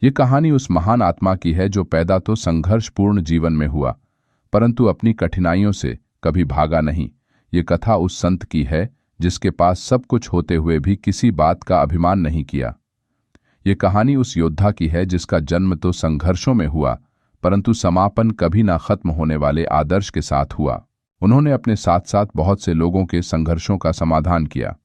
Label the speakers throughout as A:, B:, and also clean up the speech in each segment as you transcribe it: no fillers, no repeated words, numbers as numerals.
A: ये कहानी उस महान आत्मा की है जो पैदा तो संघर्षपूर्ण जीवन में हुआ, परंतु अपनी कठिनाइयों से कभी भागा नहीं। ये कथा उस संत की है जिसके पास सब कुछ होते हुए भी किसी बात का अभिमान नहीं किया। ये कहानी उस योद्धा की है जिसका जन्म तो संघर्षों में हुआ, परंतु समापन कभी ना खत्म होने वाले आदर्श के साथ हुआ। उन्होंने अपने साथ साथ बहुत से लोगों के संघर्षों का समाधान किया।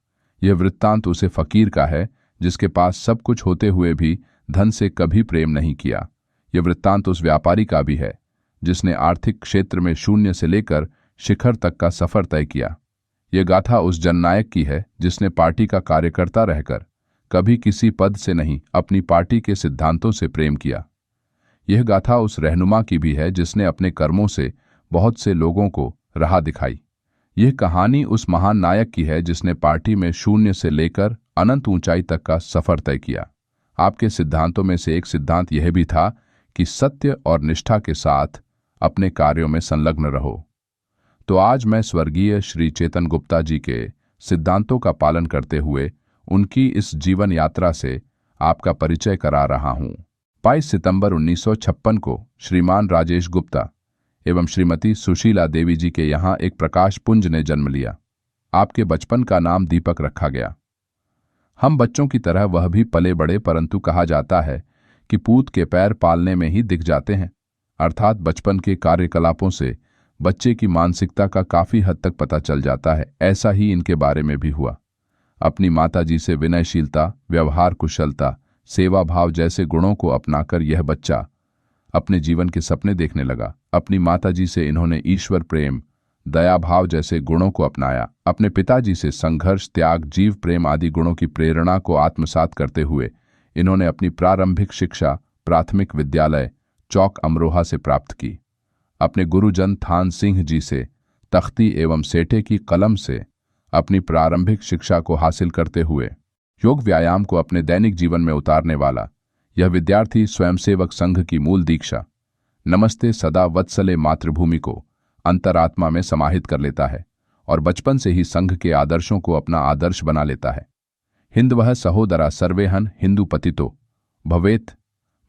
A: यह वृत्तांत उसे फकीर का है जिसके पास सब कुछ होते हुए भी धन से कभी प्रेम नहीं किया। यह वृत्तांत उस व्यापारी का भी है जिसने आर्थिक क्षेत्र में शून्य से लेकर शिखर तक का सफर तय किया। यह गाथा उस जननायक की है जिसने पार्टी का कार्यकर्ता रहकर कभी किसी पद से नहीं, अपनी पार्टी के सिद्धांतों से प्रेम किया। यह गाथा उस रहनुमा की भी है जिसने अपने कर्मों से बहुत से लोगों को राह दिखाई। यह कहानी उस महान नायक की है जिसने पार्टी में शून्य से लेकर अनंत ऊंचाई तक का सफर तय किया। आपके सिद्धांतों में से एक सिद्धांत यह भी था कि सत्य और निष्ठा के साथ अपने कार्यों में संलग्न रहो। तो आज मैं स्वर्गीय श्री चेतन गुप्ता जी के सिद्धांतों का पालन करते हुए उनकी इस जीवन यात्रा से आपका परिचय करा रहा हूं। 22 सितंबर 1956 को श्रीमान राजेश गुप्ता एवं श्रीमती सुशीला देवी जी के यहाँ एक प्रकाश पुंज ने जन्म लिया। आपके बचपन का नाम दीपक रखा गया। हम बच्चों की तरह वह भी पले बड़े, परंतु कहा जाता है कि पूत के पैर पालने में ही दिख जाते हैं, अर्थात बचपन के कार्यकलापों से बच्चे की मानसिकता का काफी हद तक पता चल जाता है। ऐसा ही इनके बारे में भी हुआ। अपनी माताजी से विनयशीलता, व्यवहार कुशलता, सेवा भाव जैसे गुणों को अपनाकर यह बच्चा अपने जीवन के सपने देखने लगा। अपनी माताजी से इन्होंने ईश्वर प्रेम, दया भाव जैसे गुणों को अपनाया। अपने पिताजी से संघर्ष, त्याग, जीव प्रेम आदि गुणों की प्रेरणा को आत्मसात करते हुए इन्होंने अपनी प्रारंभिक शिक्षा प्राथमिक विद्यालय चौक अमरोहा से प्राप्त की। अपने गुरुजन थान सिंह जी से तख्ती एवं सेठे की कलम से अपनी प्रारंभिक शिक्षा को हासिल करते हुए योग व्यायाम को अपने दैनिक जीवन में उतारने वाला यह विद्यार्थी स्वयंसेवक संघ की मूल दीक्षा नमस्ते सदा वत्सले मातृभूमि को अंतरात्मा में समाहित कर लेता है और बचपन से ही संघ के आदर्शों को अपना आदर्श बना लेता है। हिंदवः सहोदरा सर्वेहन हिंदू पतितो भवेत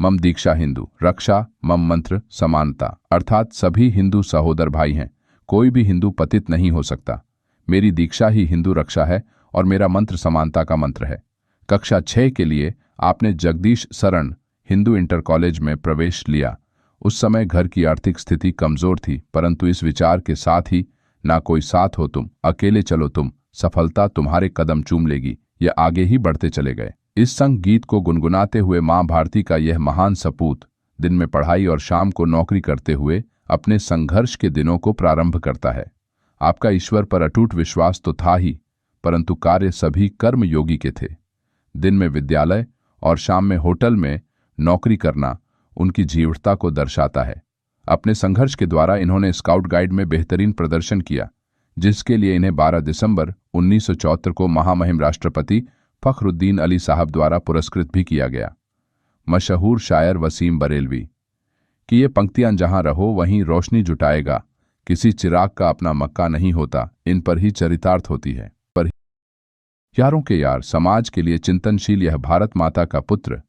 A: मम दीक्षा हिंदू रक्षा मम मंत्र समानता, अर्थात सभी हिंदू सहोदर भाई हैं, कोई भी हिंदू पतित नहीं हो सकता। मेरी दीक्षा ही हिंदू रक्षा है और मेरा मंत्र समानता का मंत्र है। कक्षा 6 के लिए आपने जगदीश शरण हिंदू इंटर कॉलेज में प्रवेश लिया। उस समय घर की आर्थिक स्थिति कमजोर थी, परंतु इस विचार के साथ ही ना कोई साथ हो तुम, अकेले चलो तुम, सफलता तुम्हारे कदम चूम लेगी, यह आगे ही बढ़ते चले गए। इस संग गीत को गुनगुनाते हुए मां भारती का यह महान सपूत दिन में पढ़ाई और शाम को नौकरी करते हुए अपने संघर्ष के दिनों को प्रारंभ करता है। आपका ईश्वर पर अटूट विश्वास तो था ही, परंतु कार्य सभी कर्म योगी के थे। दिन में विद्यालय और शाम में होटल में नौकरी करना उनकी जीवटता को दर्शाता है। अपने संघर्ष के द्वारा इन्होंने स्काउट गाइड में बेहतरीन प्रदर्शन किया, जिसके लिए इन्हें 12 दिसंबर 1974 को महामहिम राष्ट्रपति फखरुद्दीन अली साहब द्वारा पुरस्कृत भी किया गया। मशहूर शायर वसीम बरेलवी कि ये पंक्तियां जहां रहो वहीं रोशनी जुटाएगा, किसी चिराग का अपना मक्का नहीं होता, इन पर ही चरितार्थ होती है। पर यारों के यार, समाज के लिए चिंतनशील यह भारत माता का पुत्र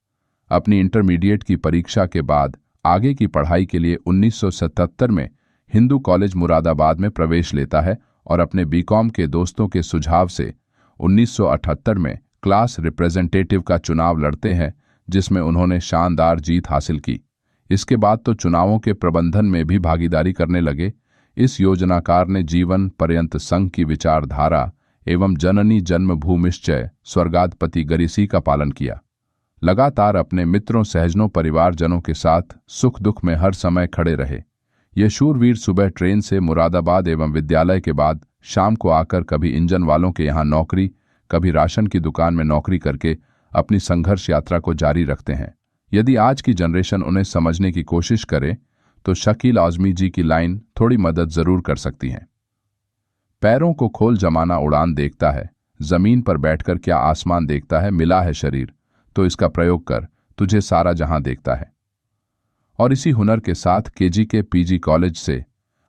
A: अपनी इंटरमीडिएट की परीक्षा के बाद आगे की पढ़ाई के लिए 1977 में हिंदू कॉलेज मुरादाबाद में प्रवेश लेता है और अपने बीकॉम के दोस्तों के सुझाव से 1978 में क्लास रिप्रेजेंटेटिव का चुनाव लड़ते हैं, जिसमें उन्होंने शानदार जीत हासिल की। इसके बाद तो चुनावों के प्रबंधन में भी भागीदारी करने लगे। इस योजनाकार ने जीवन पर्यंत संघ की विचारधारा एवं जननी जन्मभूमिश्चय स्वर्गाधिपति गरिसी का पालन किया। लगातार अपने मित्रों, सहजनों, परिवारजनों के साथ सुख दुख में हर समय खड़े रहे। ये शूरवीर सुबह ट्रेन से मुरादाबाद एवं विद्यालय के बाद शाम को आकर कभी इंजन वालों के यहाँ नौकरी, कभी राशन की दुकान में नौकरी करके अपनी संघर्ष यात्रा को जारी रखते हैं। यदि आज की जनरेशन उन्हें समझने की कोशिश करे तो शकील आज़मी जी की लाइन थोड़ी मदद जरूर कर सकती है। पैरों को खोल जमाना उड़ान देखता है, जमीन पर बैठकर क्या आसमान देखता है, मिला है शरीर तो इसका प्रयोग कर, तुझे सारा जहां देखता है। और इसी हुनर के साथ केजी के पीजी कॉलेज से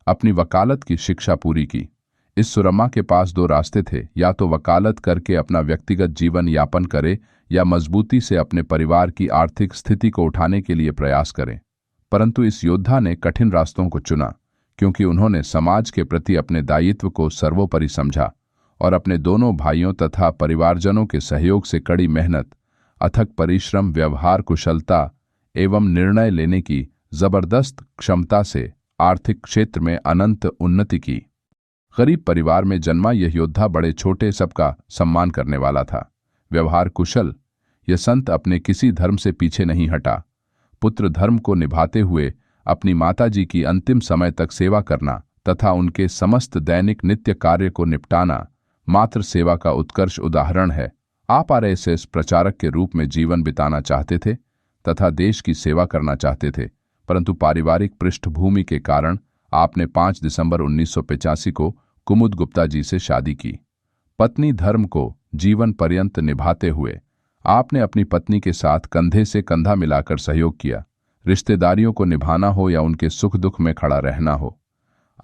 A: अपनी वकालत की शिक्षा पूरी की। इस सुरमा के पास दो रास्ते थे, या तो वकालत करके अपना व्यक्तिगत जीवन यापन करे या मजबूती से अपने परिवार की आर्थिक स्थिति को उठाने के लिए प्रयास करें। परंतु इस योद्धा ने कठिन रास्तों को चुना, क्योंकि उन्होंने समाज के प्रति अपने दायित्व को सर्वोपरि समझा और अपने दोनों भाइयों तथा परिवारजनों के सहयोग से कड़ी मेहनत, अथक परिश्रम, व्यवहार कुशलता एवं निर्णय लेने की जबरदस्त क्षमता से आर्थिक क्षेत्र में अनंत उन्नति की। गरीब परिवार में जन्मा यह योद्धा बड़े छोटे सबका सम्मान करने वाला था। व्यवहार कुशल, यह संत अपने किसी धर्म से पीछे नहीं हटा। पुत्र धर्म को निभाते हुए अपनी माताजी की अंतिम समय तक सेवा करना तथा उनके समस्त दैनिक नित्य कार्य को निपटाना मात्र सेवा का उत्कर्ष उदाहरण है। आप आरएसएस प्रचारक के रूप में जीवन बिताना चाहते थे तथा देश की सेवा करना चाहते थे, परंतु पारिवारिक पृष्ठभूमि के कारण आपने 5 दिसंबर 1985 को कुमुद गुप्ता जी से शादी की। पत्नी धर्म को जीवन पर्यंत निभाते हुए आपने अपनी पत्नी के साथ कंधे से कंधा मिलाकर सहयोग किया। रिश्तेदारियों को निभाना हो या उनके सुख दुख में खड़ा रहना हो,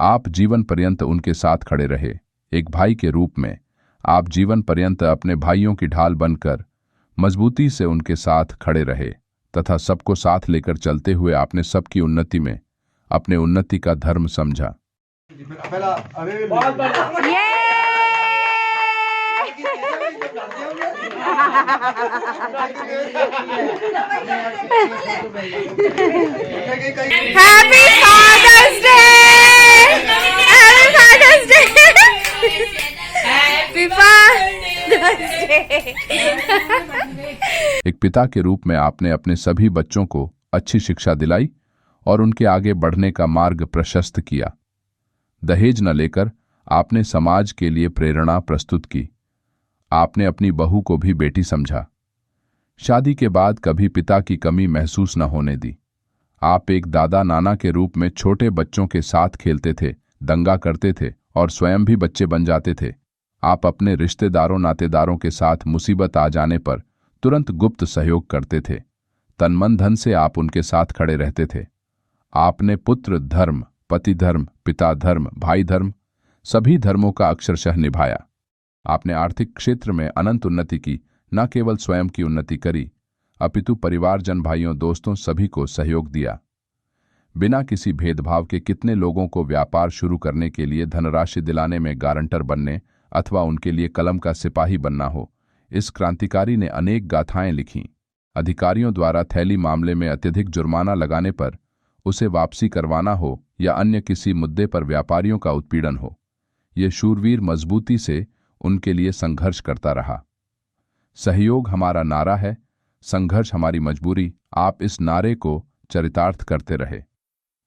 A: आप जीवन पर्यंत उनके साथ खड़े रहे। एक भाई के रूप में आप जीवन पर्यंत अपने भाइयों की ढाल बनकर मजबूती से उनके साथ खड़े रहे तथा सबको साथ लेकर चलते हुए आपने सबकी उन्नति में अपने उन्नति का धर्म समझा।
B: Happy Father's Day! Happy Father's Day! Happy Father's Day!
A: एक पिता के रूप में आपने अपने सभी बच्चों को अच्छी शिक्षा दिलाई और उनके आगे बढ़ने का मार्ग प्रशस्त किया। दहेज न लेकर आपने समाज के लिए प्रेरणा प्रस्तुत की। आपने अपनी बहू को भी बेटी समझा। शादी के बाद कभी पिता की कमी महसूस न होने दी। आप एक दादा नाना के रूप में छोटे बच्चों के साथ खेलते थे, दंगा करते थे और स्वयं भी बच्चे बन जाते थे। आप अपने रिश्तेदारों नातेदारों के साथ मुसीबत आ जाने पर तुरंत गुप्त सहयोग करते थे। तन मन धन से आप उनके साथ खड़े रहते थे। आपने पुत्र धर्म, पति धर्म, पिता धर्म, भाई धर्म, सभी धर्मों का अक्षरशः निभाया। आपने आर्थिक क्षेत्र में अनंत उन्नति की। न केवल स्वयं की उन्नति करी, अपितु परिवारजन, भाइयों, दोस्तों सभी को सहयोग दिया। बिना किसी भेदभाव के कितने लोगों को व्यापार शुरू करने के लिए धनराशि दिलाने में गारंटर बनने अथवा उनके लिए कलम का सिपाही बनना हो। इस क्रांतिकारी ने अनेक गाथाएं लिखीं। अधिकारियों द्वारा थैली मामले में अत्यधिक जुर्माना लगाने पर उसे वापसी करवाना हो या अन्य किसी मुद्दे पर व्यापारियों का उत्पीड़न हो, ये शूरवीर मजबूती से उनके लिए संघर्ष करता रहा। सहयोग हमारा नारा है, संघर्ष हमारी मजबूरी। आप इस नारे को चरितार्थ करते रहे।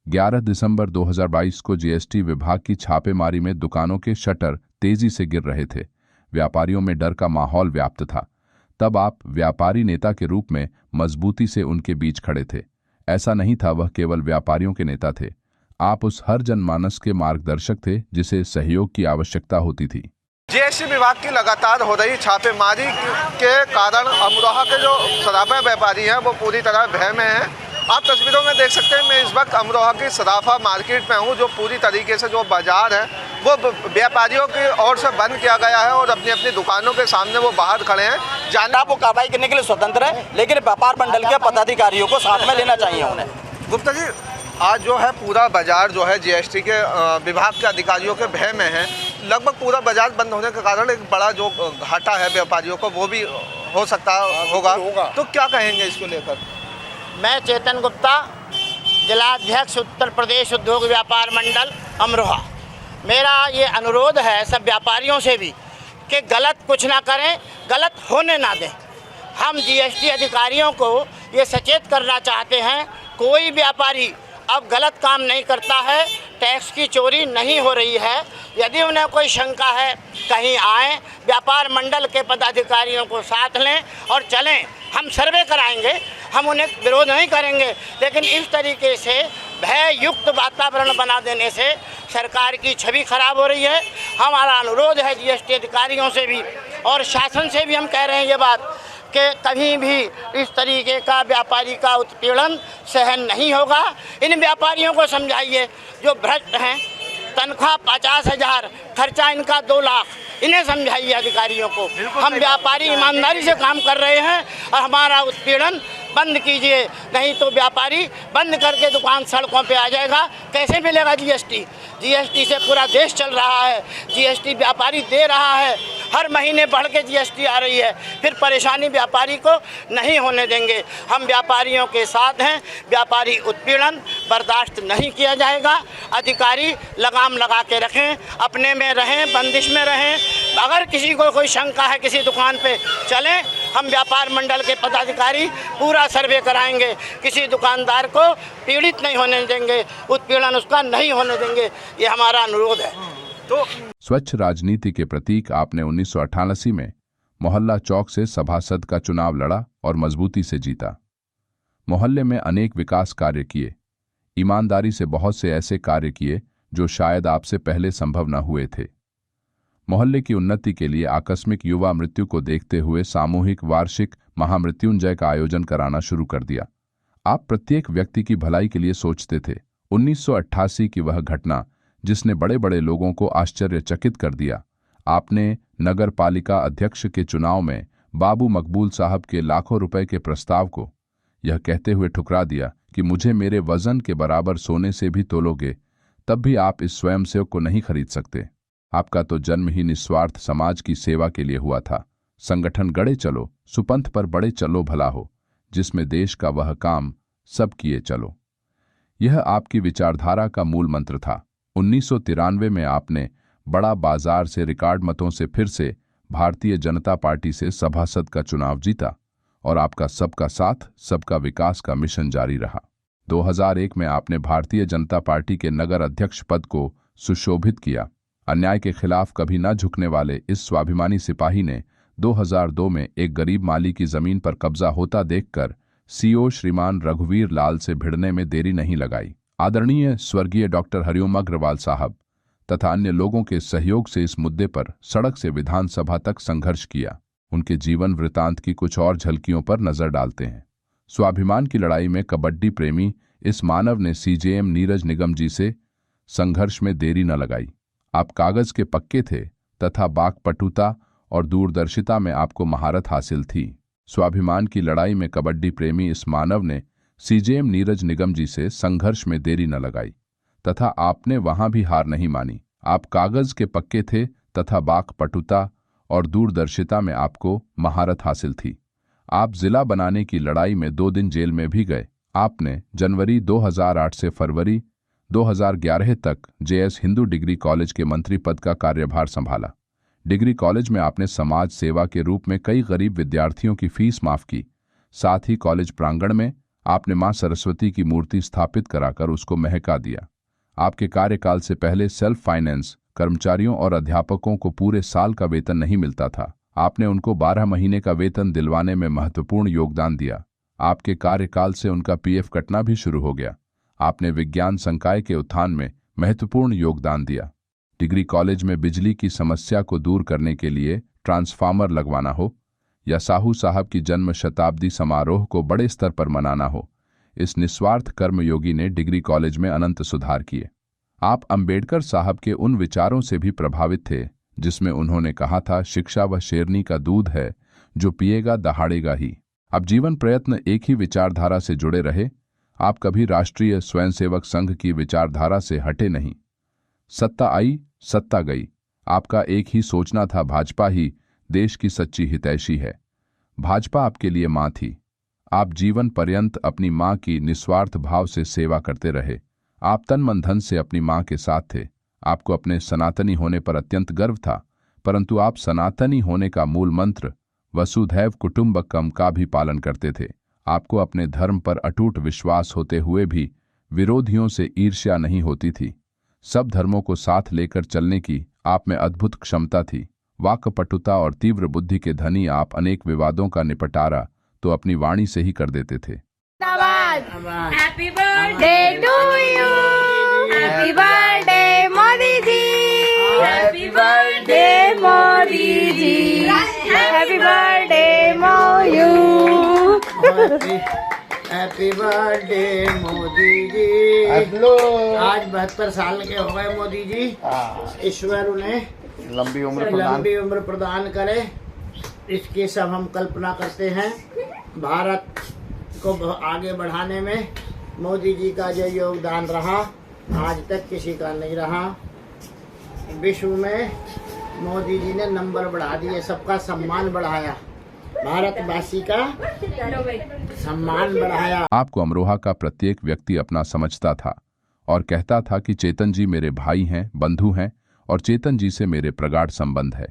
A: 11 दिसंबर 2022 को जीएसटी विभाग की छापेमारी में दुकानों के शटर तेजी से गिर रहे थे। व्यापारियों में डर का माहौल व्याप्त था। तब आप व्यापारी नेता के रूप में मजबूती से उनके बीच खड़े थे। ऐसा नहीं था वह केवल व्यापारियों के नेता थे, आप उस हर जनमानस के मार्गदर्शक थे जिसे सहयोग की आवश्यकता होती थी।
C: जीएसटी विभाग की लगातार हो रही छापेमारी के कारण अमरोहा के जो सराफा व्यापारी हैं वो पूरी तरह भय में हैं। आप तस्वीरों में देख सकते हैं, मैं इस वक्त अमरोहा की सराफा मार्केट में हूँ, जो पूरी तरीके से जो बाजार है वो व्यापारियों की ओर से बंद किया गया है और अपनी अपनी दुकानों के सामने वो बाहर खड़े हैं।
D: जानना वो कार्रवाई करने के लिए स्वतंत्र है, लेकिन व्यापार मंडल के पदाधिकारियों को साथ में लेना चाहिए उन्हें।
C: गुप्ता जी, आज जो है पूरा बाजार जो है जीएसटी के विभाग के अधिकारियों के भय में है। लगभग पूरा बाजार बंद होने के कारण एक बड़ा जो घाटा है व्यापारियों को वो भी हो सकता होगा, तो क्या कहेंगे इसको लेकर?
D: मैं चेतन गुप्ता, जिलाध्यक्ष उत्तर प्रदेश उद्योग व्यापार मंडल अमरोहा। मेरा ये अनुरोध है सब व्यापारियों से भी कि गलत कुछ ना करें, गलत होने ना दें। हम जीएसटी अधिकारियों को ये सचेत करना चाहते हैं, कोई व्यापारी अब गलत काम नहीं करता है, टैक्स की चोरी नहीं हो रही है। यदि उन्हें कोई शंका है कहीं आएँ, व्यापार मंडल के पदाधिकारियों को साथ लें और चलें। हम सर्वे कराएंगे, हम उन्हें विरोध नहीं करेंगे, लेकिन इस तरीके से भय युक्त वातावरण बना देने से सरकार की छवि खराब हो रही है। हमारा अनुरोध है जीएसटी अधिकारियों से भी और शासन से भी हम कह रहे हैं ये बात कि कभी भी इस तरीके का व्यापारी का उत्पीड़न सहन नहीं होगा। इन व्यापारियों को समझाइए जो भ्रष्ट हैं तनख्वाह 50,000, खर्चा इनका 2 लाख। इन्हें समझाइए अधिकारियों को। हम व्यापारी ईमानदारी से काम कर रहे हैं और हमारा उत्पीड़न बंद कीजिए, नहीं तो व्यापारी बंद करके दुकान सड़कों पे आ जाएगा। कैसे मिलेगा जीएसटी? जीएसटी से पूरा देश चल रहा है, जीएसटी व्यापारी दे रहा है, हर महीने बढ़ के जीएसटी आ रही है, फिर परेशानी व्यापारी को नहीं होने देंगे। हम व्यापारियों के साथ हैं, व्यापारी उत्पीड़न बर्दाश्त नहीं किया जाएगा। अधिकारी लगाम लगा के रखें, अपने में रहें, बंदिश में रहें। अगर किसी को कोई शंका है किसी दुकान पे, चलें, हम व्यापार मंडल के पदाधिकारी पूरा सर्वे कराएंगे, किसी दुकानदार को पीड़ित नहीं होने देंगे, उत्पीड़न उसका नहीं होने देंगे। ये हमारा अनुरोध है। तो
A: स्वच्छ राजनीति के प्रतीक आपने 1988 में मोहल्ला चौक से सभासद का चुनाव लड़ा और मजबूती से जीता। मोहल्ले में अनेक विकास कार्य किए, ईमानदारी से बहुत से ऐसे कार्य किए जो शायद आपसे पहले संभव न हुए थे। मोहल्ले की उन्नति के लिए आकस्मिक युवा मृत्यु को देखते हुए सामूहिक वार्षिक महामृत्युंजय का आयोजन कराना शुरू कर दिया। आप प्रत्येक व्यक्ति की भलाई के लिए सोचते थे। 1988 की वह घटना जिसने बड़े बड़े लोगों को आश्चर्यचकित कर दिया। आपने नगर पालिका अध्यक्ष के चुनाव में बाबू मकबूल साहब के लाखों रुपए के प्रस्ताव को यह कहते हुए ठुकरा दिया कि मुझे मेरे वजन के बराबर सोने से भी तोलोगे तब भी आप इस स्वयंसेवक को नहीं खरीद सकते। आपका तो जन्म ही निस्वार्थ समाज की सेवा के लिए हुआ था। संगठन गड़े चलो, सुपंथ पर बड़े चलो भला हो, जिसमें देश का वह काम सब किए चलो। यह आपकी विचारधारा का मूल मंत्र था। 1993 में आपने बड़ा बाजार से रिकॉर्ड मतों से फिर से भारतीय जनता पार्टी से सभासद का चुनाव जीता और आपका सबका साथ सबका विकास का मिशन जारी रहा। 2001 में आपने भारतीय जनता पार्टी के नगर अध्यक्ष पद को सुशोभित किया। अन्याय के खिलाफ कभी न झुकने वाले इस स्वाभिमानी सिपाही ने 2002 में एक गरीब माली की जमीन पर कब्जा होता देखकर सीओ श्रीमान रघुवीर लाल से भिड़ने में देरी नहीं लगाई। आदरणीय स्वर्गीय डॉक्टर हरिओम अग्रवाल साहब तथा अन्य लोगों के सहयोग से इस मुद्दे पर सड़क से विधानसभा तक संघर्ष किया। उनके जीवन वृतांत की कुछ और झलकियों पर नजर डालते हैं। स्वाभिमान की लड़ाई में कबड्डी प्रेमी इस मानव ने सीजेएम नीरज निगम जी से संघर्ष में देरी न लगाई। आप कागज के पक्के थे तथा वाक्पटुता और दूरदर्शिता में आपको महारत हासिल थी। स्वाभिमान की लड़ाई में कबड्डी प्रेमी इस मानव ने सीजेएम नीरज निगम जी से संघर्ष में देरी न लगाई तथा आपने वहां भी हार नहीं मानी। आप कागज के पक्के थे तथा वाक्पटुता और दूरदर्शिता में आपको महारत हासिल थी। आप जिला बनाने की लड़ाई में 2 दिन जेल में भी गए। आपने जनवरी 2008 से फरवरी 2011 तक जेएस हिंदू डिग्री कॉलेज के मंत्री पद का कार्यभार संभाला। डिग्री कॉलेज में आपने समाज सेवा के रूप में कई गरीब विद्यार्थियों की फीस माफ की। साथ ही कॉलेज प्रांगण में आपने मां सरस्वती की मूर्ति स्थापित कराकर उसको महका दिया। आपके कार्यकाल से पहले सेल्फ फाइनेंस कर्मचारियों और अध्यापकों को पूरे साल का वेतन नहीं मिलता था। आपने उनको 12 महीने का वेतन दिलवाने में महत्वपूर्ण योगदान दिया। आपके कार्यकाल से उनका पीएफ कटना भी शुरू हो गया। आपने विज्ञान संकाय के उत्थान में महत्वपूर्ण योगदान दिया। डिग्री कॉलेज में बिजली की समस्या को दूर करने के लिए ट्रांसफार्मर लगवाना हो या साहू साहब की जन्म शताब्दी समारोह को बड़े स्तर पर मनाना हो, इस निस्वार्थ कर्मयोगी ने डिग्री कॉलेज में अनंत सुधार किए। आप अंबेडकर साहब के उन विचारों से भी प्रभावित थे जिसमें उन्होंने कहा था, शिक्षा वह शेरनी का दूध है जो पिएगा दहाड़ेगा ही। अब जीवन प्रयत्न एक ही विचारधारा से जुड़े रहे। आप कभी राष्ट्रीय स्वयंसेवक संघ की विचारधारा से हटे नहीं। सत्ता आई सत्ता गई, आपका एक ही सोचना था, भाजपा ही देश की सच्ची हितैषी है। भाजपा आपके लिए मां थी। आप जीवन पर्यंत अपनी मां की निस्वार्थ भाव से सेवा करते रहे। आप तन मन धन से अपनी मां के साथ थे। आपको अपने सनातनी होने पर अत्यंत गर्व था, परंतु आप सनातनी होने का मूल मंत्र वसुधैव कुटुंबकम का भी पालन करते थे। आपको अपने धर्म पर अटूट विश्वास होते हुए भी विरोधियों से ईर्ष्या नहीं होती थी। सब धर्मों को साथ लेकर चलने की आप में अद्भुत क्षमता थी। वाक्पटुता और तीव्र बुद्धि के धनी आप अनेक विवादों का निपटारा तो अपनी वाणी से ही कर देते थे।
B: Happy birthday to you, happy birthday Modi ji, happy birthday Modi ji, happy birthday मोयू।
D: Happy birthday Modi ji. आज 72 साल के हो गए मोदी जी। ईश्वर उन्हें
C: लंबी
D: उम्र प्रदान करे, इसकी सब हम कल्पना करते हैं। भारत को आगे बढ़ाने में मोदी जी का जो योगदान रहा, आज तक किसी का नहीं रहा। विश्व में मोदी जी ने नंबर बढ़ा दिए, सबका सम्मान बढ़ाया, भारतवासी का सम्मान बढ़ाया।
A: आपको अमरोहा का प्रत्येक व्यक्ति अपना समझता था और कहता था कि चेतन जी मेरे भाई हैं, बंधु हैं और चेतन जी से मेरे प्रगाढ़ संबंध है।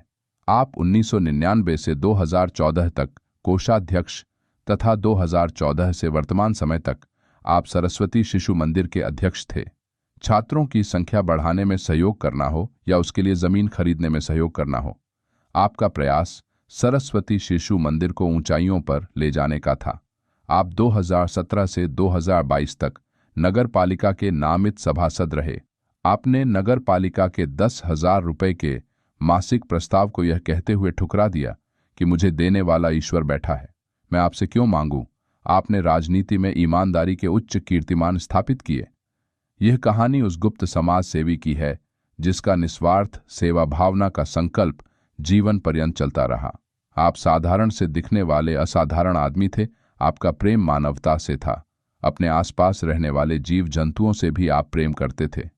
A: आप 1999 से 2014 तक कोषाध्यक्ष तथा 2014 से वर्तमान समय तक आप सरस्वती शिशु मंदिर के अध्यक्ष थे। छात्रों की संख्या बढ़ाने में सहयोग करना हो या उसके लिए जमीन खरीदने में सहयोग करना हो, आपका प्रयास सरस्वती शिशु मंदिर को ऊंचाइयों पर ले जाने का था। आप 2017 से 2022 तक नगर पालिका के नामित सभासद रहे। आपने नगर पालिका के 10,000 रुपए के मासिक प्रस्ताव को यह कहते हुए ठुकरा दिया कि मुझे देने वाला ईश्वर बैठा है, मैं आपसे क्यों मांगूं। आपने राजनीति में ईमानदारी के उच्च कीर्तिमान स्थापित किए। यह कहानी उस गुप्त समाज सेवी की है जिसका निस्वार्थ सेवा भावना का संकल्प जीवन पर्यंत चलता रहा। आप साधारण से दिखने वाले असाधारण आदमी थे। आपका प्रेम मानवता से था। अपने आसपास रहने वाले जीव जंतुओं से भी आप प्रेम करते थे।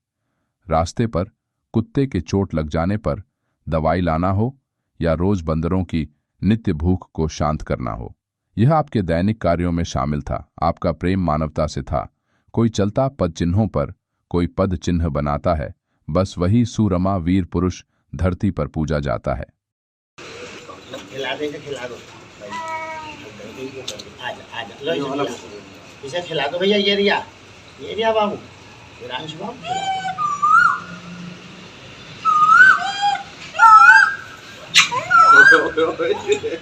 A: रास्ते पर कुत्ते के चोट लग जाने पर दवाई लाना हो या रोज बंदरों की नित्य भूख को शांत करना हो, यह आपके दैनिक कार्यों में शामिल था। आपका प्रेम मानवता से था। कोई चलता पद चिन्हों पर कोई पद चिन्ह बनाता है, बस वही सुरमा वीर पुरुष धरती पर पूजा जाता है।
D: खिला दो आजा, इसे खिला दो भैया। ये रिया बाबू, रांश बाबू खिला दो, ये खिला दो।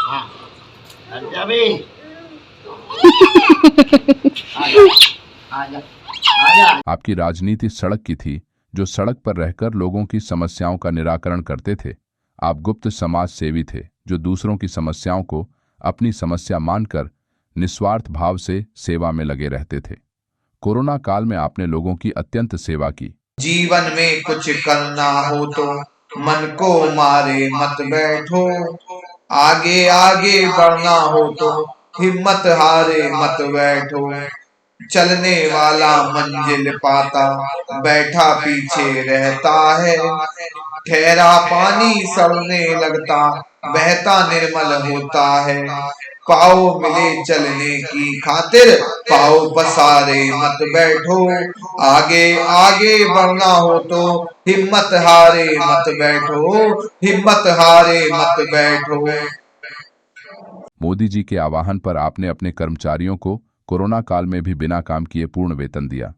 D: हाँ,
A: आपकी राजनीति सड़क की थी, जो सड़क पर रहकर लोगों की समस्याओं का निराकरण करते थे। आप गुप्त समाज सेवी थे, जो दूसरों की समस्याओं को अपनी समस्या मानकर निस्वार्थ भाव से सेवा में लगे रहते थे। कोरोना काल में आपने लोगों की अत्यंत सेवा की।
E: जीवन में कुछ करना हो तो मन को मारे मत बैठो, आगे आगे बढ़ना हो तो हिम्मत हारे मत बैठो। चलने वाला मंजिल पाता, बैठा पीछे रहता है। ठहरा पानी सड़ने लगता, बहता निर्मल होता है। पाओ मिले चलने की खातिर, पाओ पसारे मत बैठो। आगे आगे बढ़ना हो तो हिम्मत हारे मत बैठो, हिम्मत हारे मत बैठो।
A: मोदी जी के आह्वान पर आपने अपने कर्मचारियों को कोरोना काल में भी बिना काम किए पूर्ण वेतन दिया।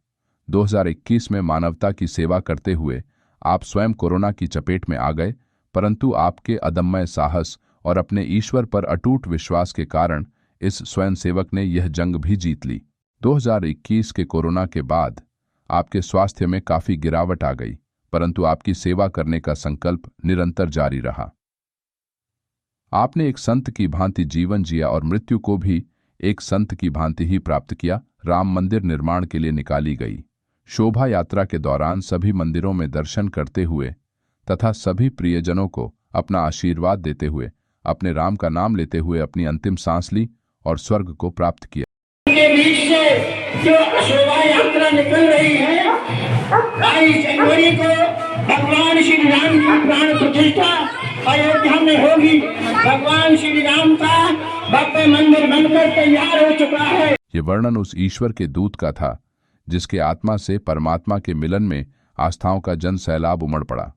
A: 2021 में मानवता की सेवा करते हुए आप स्वयं कोरोना की चपेट में आ गए, परंतु आपके अदम्य साहस और अपने ईश्वर पर अटूट विश्वास के कारण इस स्वयंसेवक ने यह जंग भी जीत ली। 2021 के कोरोना के बाद आपके स्वास्थ्य में काफी गिरावट आ गई, परंतु आपकी सेवा करने का संकल्प निरंतर जारी रहा। आपने एक संत की भांति जीवन जिया और मृत्यु को भी एक संत की भांति ही प्राप्त किया। राम मंदिर निर्माण के लिए निकाली गई शोभा यात्रा के दौरान सभी मंदिरों में दर्शन करते हुए तथा सभी प्रियजनों को अपना आशीर्वाद देते हुए अपने राम का नाम लेते हुए अपनी अंतिम सांस ली और स्वर्ग को प्राप्त किया।
D: के बीच से जो शोभा यात्रा निकल रही है, 22 जनवरी को भगवान श्री राम की प्राण प्रतिष्ठा अयोध्या में होगी। भगवान श्री राम का भव्य मंदिर बनकर तैयार हो चुका है।
A: ये वर्णन उस ईश्वर के दूत का था जिसके आत्मा से परमात्मा के मिलन में आस्थाओं का जन सैलाब उमड़ पड़ा।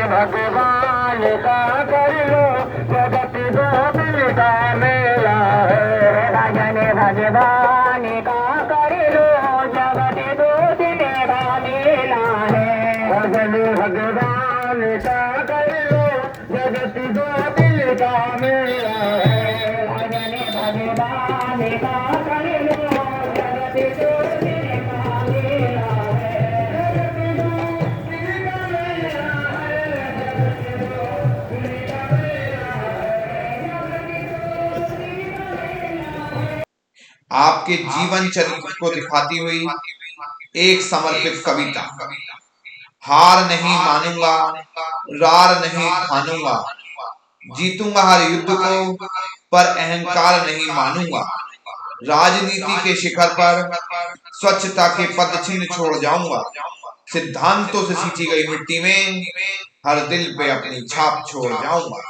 F: भगवान का कर लो, जगत गोविंद का मेला है। भजन भगवान का कर लो, जगत गोविंद का मेला है। भजन भगवान का कर लो, जगत गोविंद का मेला है। भजन भगवान का कर लो, जगत गोविंद का मेला
E: आपके जीवन चरित्र को दिखाती हुई एक समर्पित कविता। हार नहीं मानूंगा, रार नहीं ठानूंगा, जीतूंगा हर युद्ध को, पर अहंकार नहीं मानूंगा। राजनीति के शिखर पर स्वच्छता के पद चिन्ह छोड़ जाऊंगा। सिद्धांतों से सींची गई मिट्टी में हर दिल पे अपनी छाप छोड़ जाऊंगा।